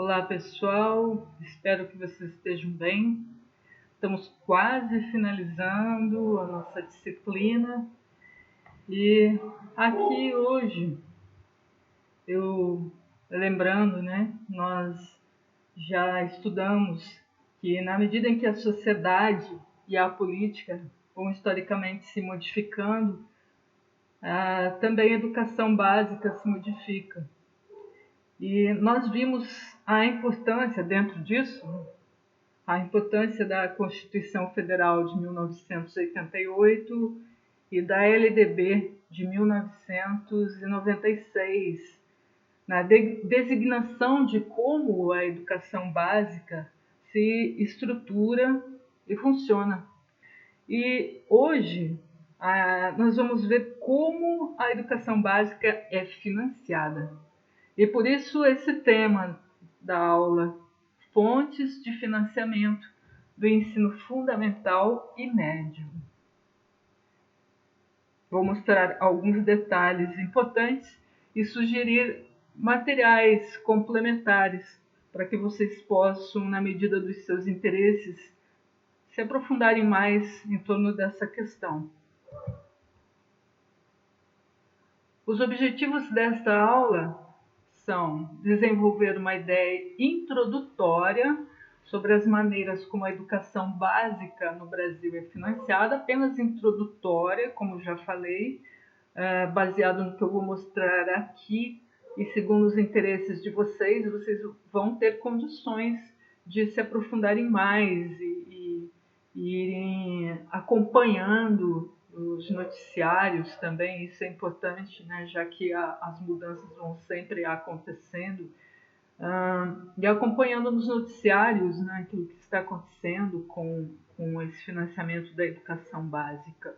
Olá pessoal, espero que vocês estejam bem. Estamos quase finalizando a nossa disciplina e aqui hoje lembrando, nós já estudamos que na medida em que a sociedade e a política vão historicamente se modificando, também a educação básica se modifica. E nós vimos a importância dentro disso, a importância da Constituição Federal de 1988 e da LDB de 1996, na designação de como a educação básica se estrutura e funciona. E hoje nós vamos ver como a educação básica é financiada. E por isso esse tema da aula, fontes de financiamento do ensino fundamental e médio. Vou mostrar alguns detalhes importantes e sugerir materiais complementares para que vocês possam, na medida dos seus interesses, se aprofundarem mais em torno dessa questão. Os objetivos desta aula são desenvolver uma ideia introdutória sobre as maneiras como a educação básica no Brasil é financiada, apenas introdutória, como já falei, baseado no que eu vou mostrar aqui, e segundo os interesses de vocês vão ter condições de se aprofundarem mais e irem acompanhando os noticiários também. Isso é importante, já que as mudanças vão sempre acontecendo, e acompanhando nos noticiários aquilo que está acontecendo com esse financiamento da educação básica.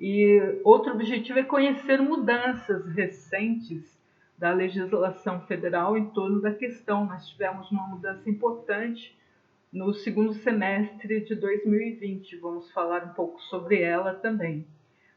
E outro objetivo é conhecer mudanças recentes da legislação federal em torno da questão. Nós tivemos uma mudança importante no segundo semestre de 2020. Vamos falar um pouco sobre ela também.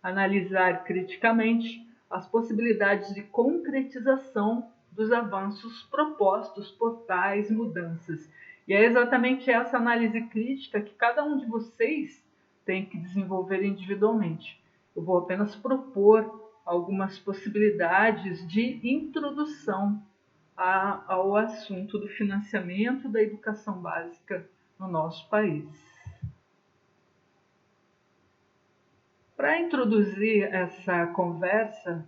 Analisar criticamente as possibilidades de concretização dos avanços propostos por tais mudanças. E é exatamente essa análise crítica que cada um de vocês tem que desenvolver individualmente. Eu vou apenas propor algumas possibilidades de introdução ao assunto do financiamento da educação básica no nosso país. Para introduzir essa conversa,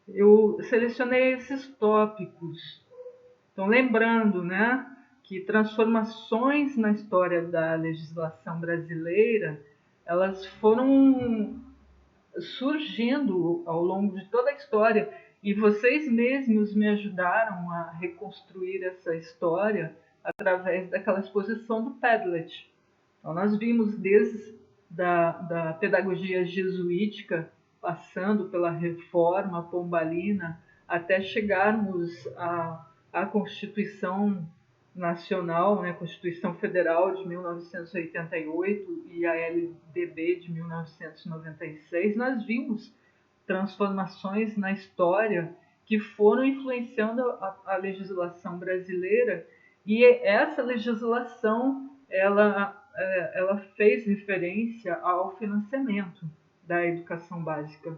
eu selecionei esses tópicos. Então, lembrando, que transformações na história da legislação brasileira, elas foram surgindo ao longo de toda a história, e vocês mesmos me ajudaram a reconstruir essa história através daquela exposição do Padlet. Então, nós vimos desde da pedagogia jesuítica, passando pela reforma pombalina, até chegarmos à Constituição Nacional, Constituição Federal de 1988 e a LDB de 1996, nós vimos transformações na história que foram influenciando a legislação brasileira, e essa legislação ela fez referência ao financiamento da educação básica.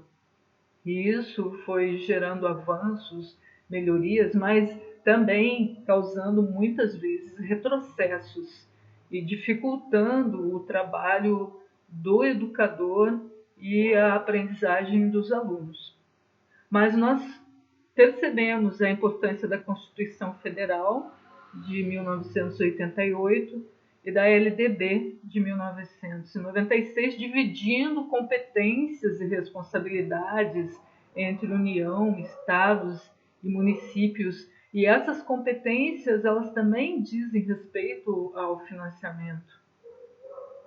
E isso foi gerando avanços, melhorias, mas também causando muitas vezes retrocessos e dificultando o trabalho do educador e a aprendizagem dos alunos. Mas nós percebemos a importância da Constituição Federal de 1988 e da LDB de 1996, dividindo competências e responsabilidades entre União, estados e municípios. E essas competências, elas também dizem respeito ao financiamento,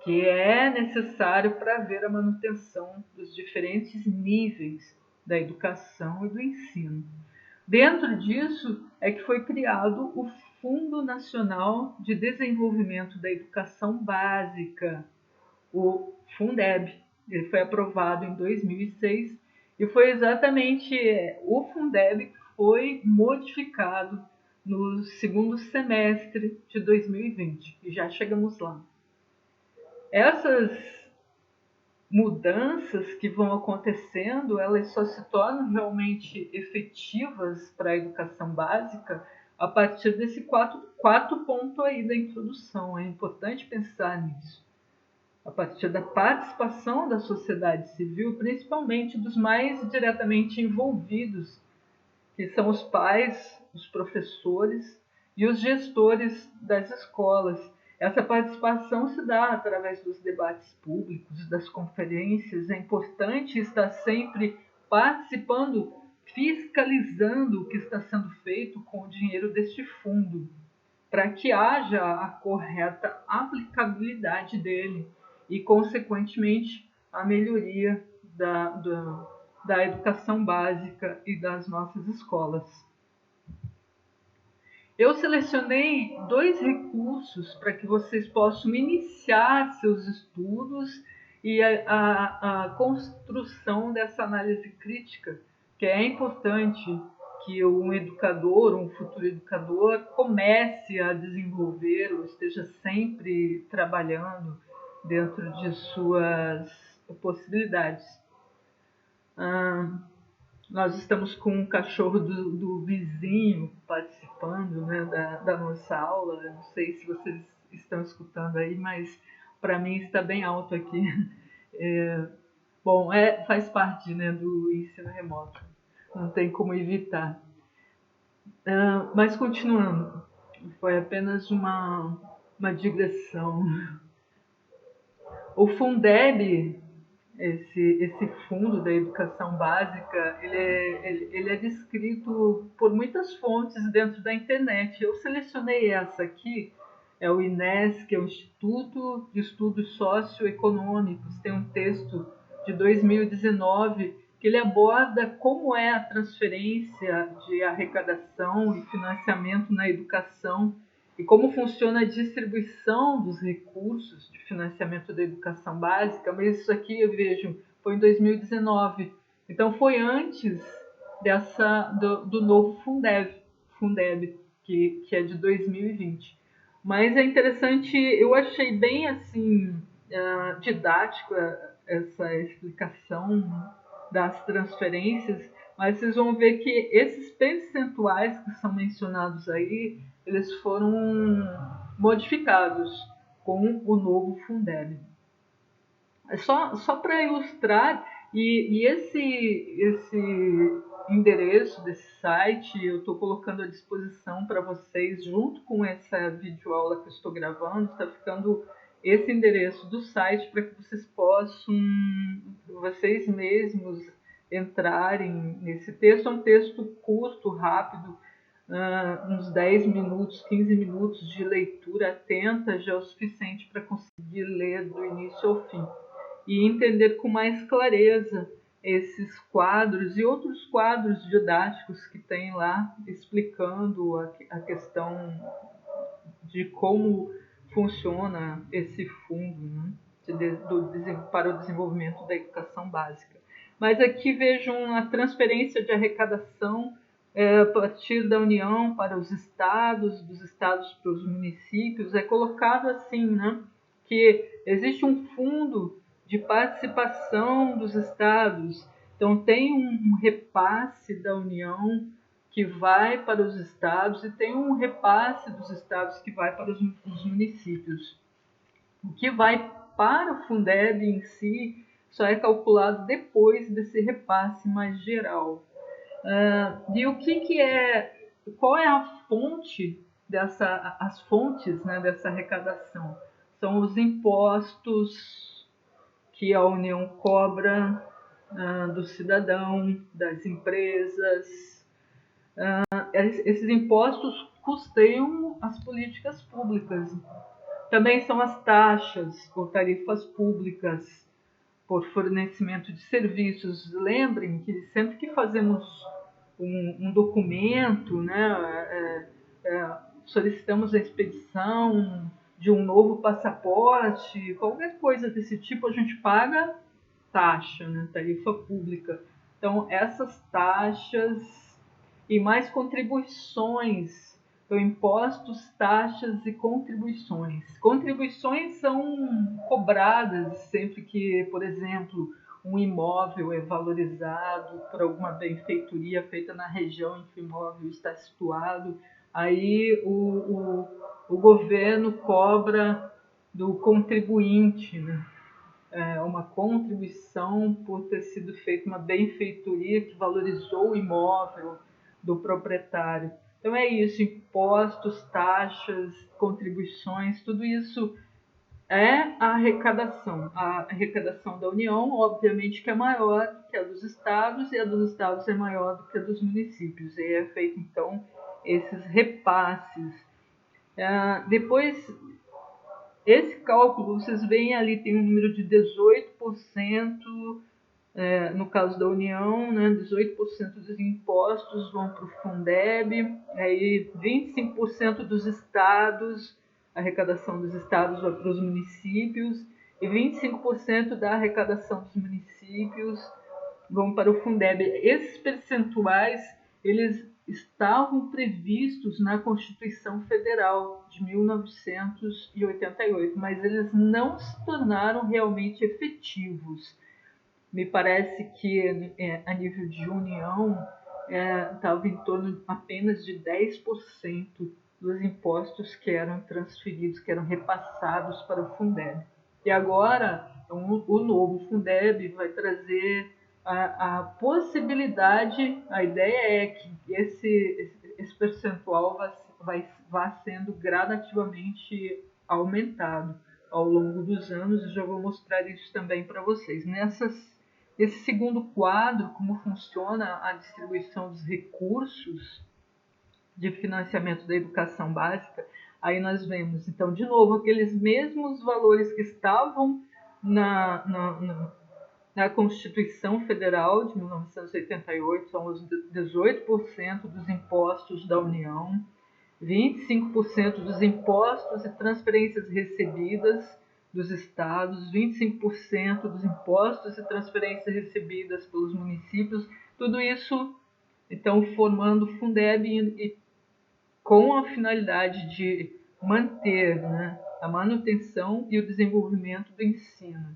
que é necessário para haver a manutenção dos diferentes níveis da educação e do ensino. Dentro disso é que foi criado o Fundo Nacional de Desenvolvimento da Educação Básica, o Fundeb. Ele foi aprovado em 2006 e foi exatamente o Fundeb que foi modificado no segundo semestre de 2020, e já chegamos lá. Essas mudanças que vão acontecendo, elas só se tornam realmente efetivas para a educação básica a partir desse quarto ponto aí da introdução. É importante pensar nisso. A partir da participação da sociedade civil, principalmente dos mais diretamente envolvidos, que são os pais, os professores e os gestores das escolas. Essa participação se dá através dos debates públicos, das conferências. É importante estar sempre participando, fiscalizando o que está sendo feito com o dinheiro deste fundo, para que haja a correta aplicabilidade dele e, consequentemente, a melhoria da educação básica e das nossas escolas. Eu selecionei 2 recursos para que vocês possam iniciar seus estudos e a construção dessa análise crítica, que é importante que um educador, um futuro educador, comece a desenvolver ou esteja sempre trabalhando dentro de suas possibilidades. Nós estamos com um cachorro do vizinho participando, né, da nossa aula. Eu não sei se vocês estão escutando aí, mas para mim está bem alto aqui. Bom, faz parte, né, do ensino remoto, não tem como evitar. Mas continuando, foi apenas uma digressão. O Fundeb, esse fundo da educação básica, ele é descrito por muitas fontes dentro da internet. Eu selecionei essa aqui, é o INES, que é o Instituto de Estudos Socioeconômicos. Tem um texto de 2019 que ele aborda como é a transferência de arrecadação e financiamento na educação e como funciona a distribuição dos recursos de financiamento da educação básica. Mas isso aqui eu vejo foi em 2019, então foi antes do novo Fundeb que é de 2020. Mas é interessante, eu achei bem assim didática essa explicação das transferências, mas vocês vão ver que esses percentuais que são mencionados aí, eles foram modificados com o novo Fundeb. Só para ilustrar, e esse endereço desse site eu estou colocando à disposição para vocês, junto com essa videoaula que eu estou gravando, está ficando esse endereço do site para que vocês possam, vocês mesmos, entrarem nesse texto. É um texto curto, rápido, uns 10 minutos, 15 minutos de leitura atenta já é o suficiente para conseguir ler do início ao fim e entender com mais clareza esses quadros e outros quadros didáticos que tem lá explicando a questão de como funciona esse fundo, né, para o desenvolvimento da educação básica. Mas aqui vejam a transferência de arrecadação a partir da União para os estados, dos estados para os municípios. É colocado assim, né, que existe um fundo de participação dos estados. Então, tem um repasse da União que vai para os estados e tem um repasse dos estados que vai para os municípios. O que vai para o Fundeb em si só é calculado depois desse repasse mais geral. E o que é, qual é a fonte as fontes, né, dessa arrecadação? São os impostos que a União cobra do cidadão, das empresas. Esses impostos custeiam as políticas públicas. Também são as taxas ou tarifas públicas por fornecimento de serviços. Lembrem que sempre que fazemos um documento, né, solicitamos a expedição de um novo passaporte, qualquer coisa desse tipo, a gente paga taxa, né, tarifa pública. Então, essas taxas e mais contribuições Então, impostos, taxas e contribuições. Contribuições são cobradas sempre que, por exemplo, um imóvel é valorizado por alguma benfeitoria feita na região em que o imóvel está situado. Aí o governo cobra do contribuinte, né? Uma contribuição por ter sido feita uma benfeitoria que valorizou o imóvel do proprietário. Então é isso, impostos, taxas, contribuições, tudo isso é a arrecadação. A arrecadação da União, obviamente, que é maior que a dos estados, e a dos estados é maior do que a dos municípios. E é feito, então, esses repasses. Depois, esse cálculo, vocês veem ali, tem um número de 18%, no caso da União, né, 18% dos impostos vão para o Fundeb, aí 25% dos estados, a arrecadação dos estados vai para os municípios, e 25% da arrecadação dos municípios vão para o Fundeb. Esses percentuais, eles estavam previstos na Constituição Federal de 1988, mas eles não se tornaram realmente efetivos. Me parece que a nível de União estava em torno apenas de 10% dos impostos que eram transferidos, que eram repassados para o Fundeb. E agora o novo Fundeb vai trazer a possibilidade, a ideia é que esse percentual vá sendo gradativamente aumentado ao longo dos anos, e já vou mostrar isso também para vocês. Esse segundo quadro, como funciona a distribuição dos recursos de financiamento da educação básica, aí nós vemos, então, de novo, aqueles mesmos valores que estavam na Constituição Federal de 1988, são os 18% dos impostos da União, 25% dos impostos e transferências recebidas dos estados, 25% dos impostos e transferências recebidas pelos municípios, tudo isso, então, formando o Fundeb e com a finalidade de manter, né, a manutenção e o desenvolvimento do ensino.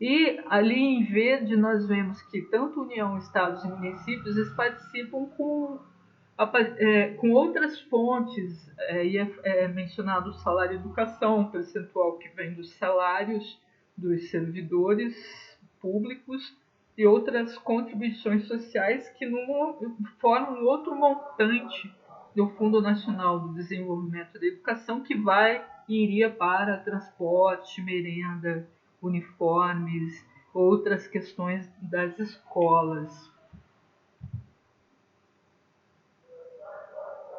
E ali em verde nós vemos que tanto União, estados e municípios eles participam com outras fontes, e é mencionado o salário educação, um percentual que vem dos salários dos servidores públicos e outras contribuições sociais que formam outro montante do Fundo Nacional do Desenvolvimento da Educação, que iria para transporte, merenda, uniformes, outras questões das escolas.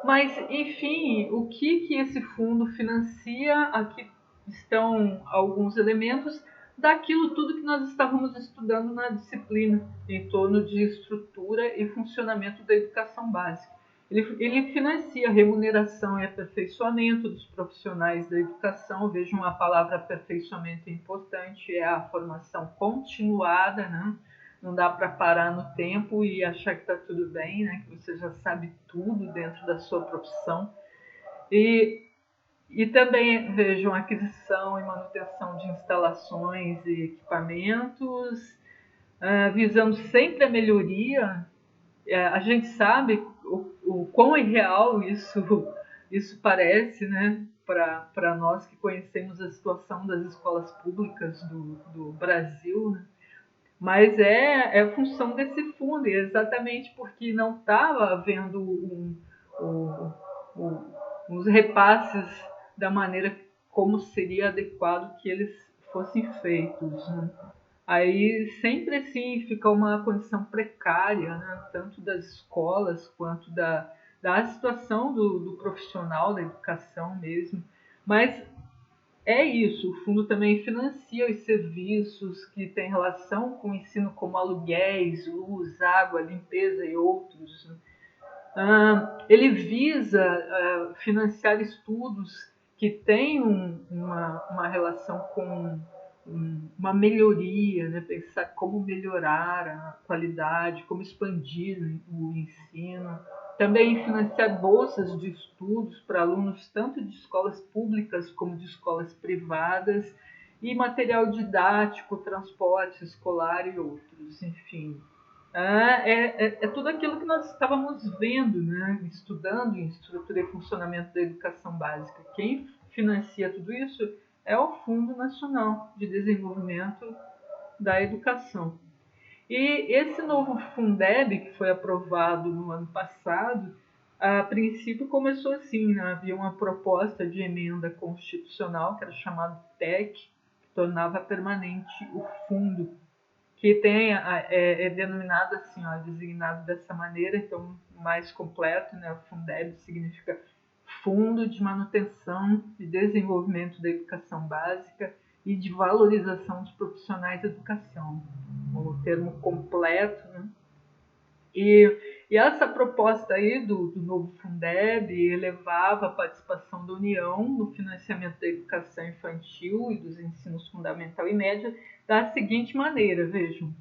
Mas, enfim, o que esse fundo financia? Aqui estão alguns elementos daquilo tudo que nós estávamos estudando na disciplina, em torno de estrutura e funcionamento da educação básica. Ele financia a remuneração e aperfeiçoamento dos profissionais da educação. Vejam, a palavra aperfeiçoamento é importante, é a formação continuada, né? Não dá para parar no tempo e achar que está tudo bem, né? Que você já sabe tudo dentro da sua profissão. E também vejam aquisição e manutenção de instalações e equipamentos, visando sempre a melhoria. A gente sabe o quão irreal isso parece, né? Para nós que conhecemos a situação das escolas públicas do Brasil, né? Mas é função desse fundo, exatamente porque não estava havendo os repasses da maneira como seria adequado que eles fossem feitos, né? Aí sempre assim fica uma condição precária, né? Tanto das escolas quanto da situação do profissional da educação mesmo. Mas é isso, o fundo também financia os serviços que têm relação com o ensino, como aluguéis, luz, água, limpeza e outros. Ele visa financiar estudos que têm uma relação com uma melhoria, né? Pensar como melhorar a qualidade, como expandir o ensino, Também financiar bolsas de estudos para alunos tanto de escolas públicas como de escolas privadas, e material didático, transporte escolar e outros, enfim. É tudo aquilo que nós estávamos vendo, né? Estudando em estrutura e funcionamento da educação básica. Quem financia tudo isso é o Fundo Nacional de Desenvolvimento da Educação. E esse novo Fundeb, que foi aprovado no ano passado, a princípio começou assim, né? Havia uma proposta de emenda constitucional, que era chamado TEC, que tornava permanente o fundo, que é denominado assim, ó, designado dessa maneira, então mais completo, né? O Fundeb significa Fundo de Manutenção e Desenvolvimento da Educação Básica e de Valorização dos Profissionais de Educação, o termo completo, né? E essa proposta aí do novo Fundeb elevava a participação da União no financiamento da educação infantil e dos ensinos fundamental e médio da seguinte maneira, vejam,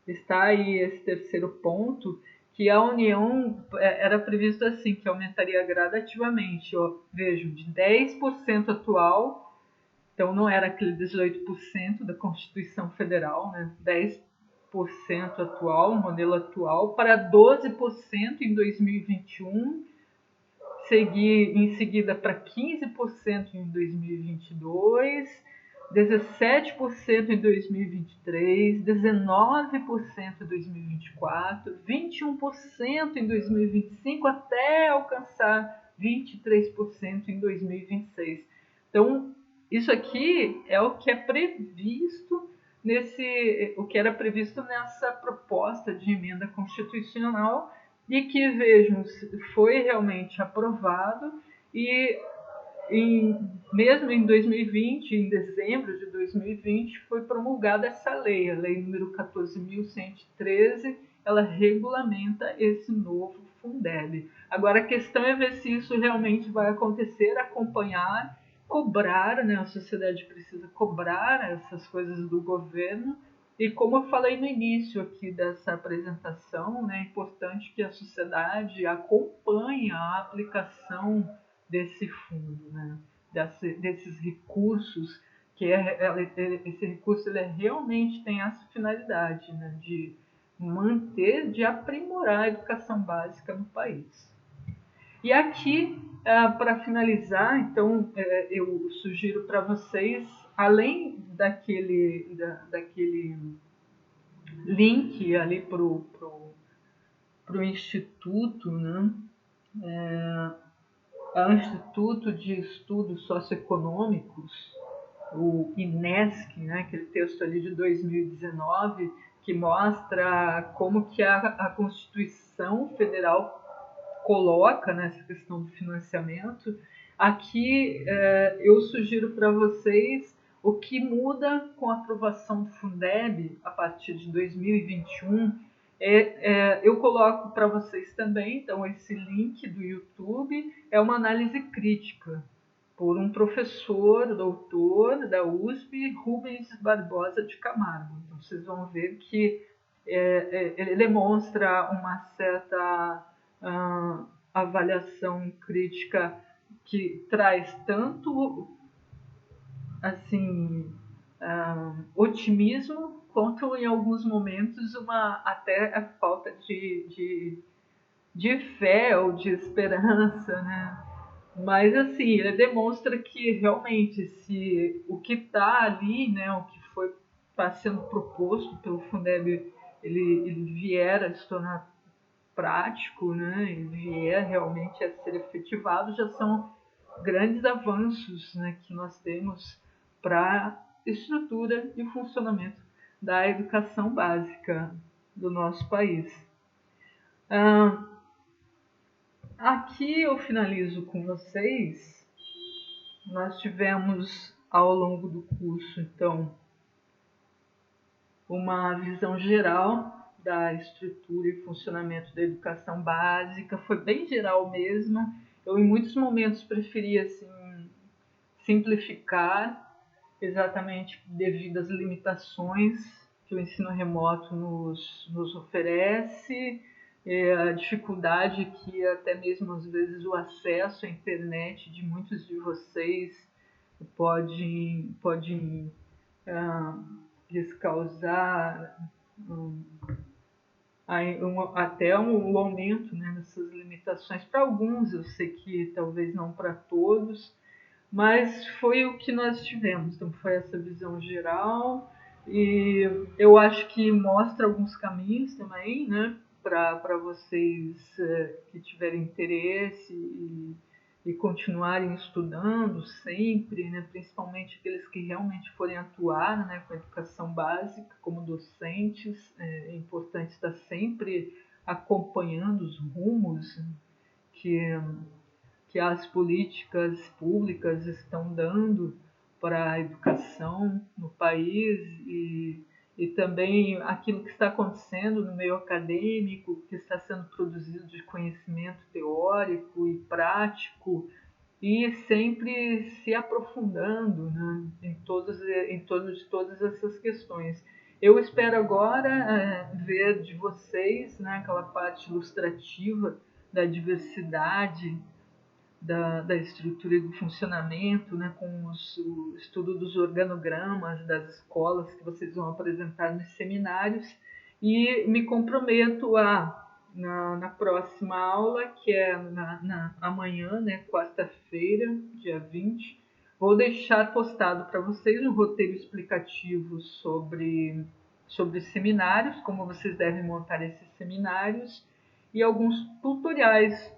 está aí esse terceiro ponto, que a União era previsto assim, que aumentaria gradativamente, ó, vejam, de 10% atual, então não era aquele 18% da Constituição Federal, né? 10% atual, modelo atual, para 12% em 2021, em seguida para 15% em 2022, 17% em 2023, 19% em 2024, 21% em 2025, até alcançar 23% em 2026. Então, isso aqui é o que é previsto o que era previsto nessa proposta de emenda constitucional, e que, vejam, foi realmente aprovado. E mesmo em 2020, em dezembro de 2020, foi promulgada essa lei, a lei número 14.113, ela regulamenta esse novo Fundeb. Agora a questão é ver se isso realmente vai acontecer, acompanhar, cobrar, né? A sociedade precisa cobrar essas coisas do governo. E como eu falei no início aqui dessa apresentação, né, é importante que a sociedade acompanhe a aplicação desse fundo, né, desses recursos, esse recurso ele realmente tem essa finalidade, né, de manter, de aprimorar a educação básica no país. E aqui, para finalizar, então, eu sugiro para vocês, além daquele link ali para o Instituto, né? É o Instituto de Estudos Socioeconômicos, o INESC, né? Aquele texto ali de 2019, que mostra como que a Constituição Federal coloca nessa questão do financiamento. Aqui eu sugiro para vocês o que muda com a aprovação do Fundeb a partir de 2021. Eu coloco para vocês também, então, esse link do YouTube, é uma análise crítica por um professor, doutor da USP, Rubens Barbosa de Camargo. Então, vocês vão ver que ele demonstra uma certa avaliação crítica que traz tanto assim otimismo quanto em alguns momentos até a falta de fé ou de esperança, né? Mas assim, ele demonstra que realmente se o que está ali, né, o que está sendo proposto pelo Fundeb, ele vier a se tornar prático, né, e vier realmente a ser efetivado, já são grandes avanços, né, que nós temos para a estrutura e funcionamento da educação básica do nosso país. Aqui eu finalizo com vocês. Nós tivemos ao longo do curso, então, uma visão geral da estrutura e funcionamento da educação básica. Foi bem geral mesmo. Eu, em muitos momentos, preferi assim, simplificar, exatamente devido às limitações que o ensino remoto nos oferece, a dificuldade que até mesmo às vezes o acesso à internet de muitos de vocês pode lhes causar até um aumento, né, nessas limitações. Para alguns, eu sei que talvez não para todos, mas foi o que nós tivemos. Então, foi essa visão geral. E eu acho que mostra alguns caminhos também, né, para vocês que tiverem interesse e continuarem estudando sempre, né, principalmente aqueles que realmente forem atuar, né, com a educação básica como docentes. É importante estar sempre acompanhando os rumos que que as políticas públicas estão dando para a educação no país e também aquilo que está acontecendo no meio acadêmico, que está sendo produzido de conhecimento teórico e prático, e sempre se aprofundando, né, em torno de todas essas questões. Eu espero agora ver de vocês, né, aquela parte ilustrativa da diversidade da estrutura e do funcionamento, né, com o estudo dos organogramas das escolas que vocês vão apresentar nos seminários, e me comprometo na próxima aula, que é amanhã, né, quarta-feira, dia 20, vou deixar postado para vocês um roteiro explicativo sobre seminários, como vocês devem montar esses seminários, e alguns tutoriais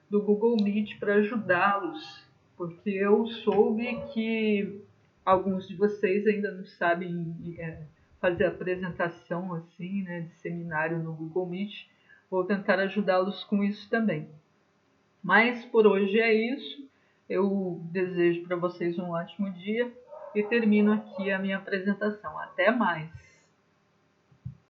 do Google Meet para ajudá-los, porque eu soube que alguns de vocês ainda não sabem fazer apresentação assim, né, de seminário no Google Meet. Vou tentar ajudá-los com isso também. Mas por hoje é isso. Eu desejo para vocês um ótimo dia e termino aqui a minha apresentação. Até mais!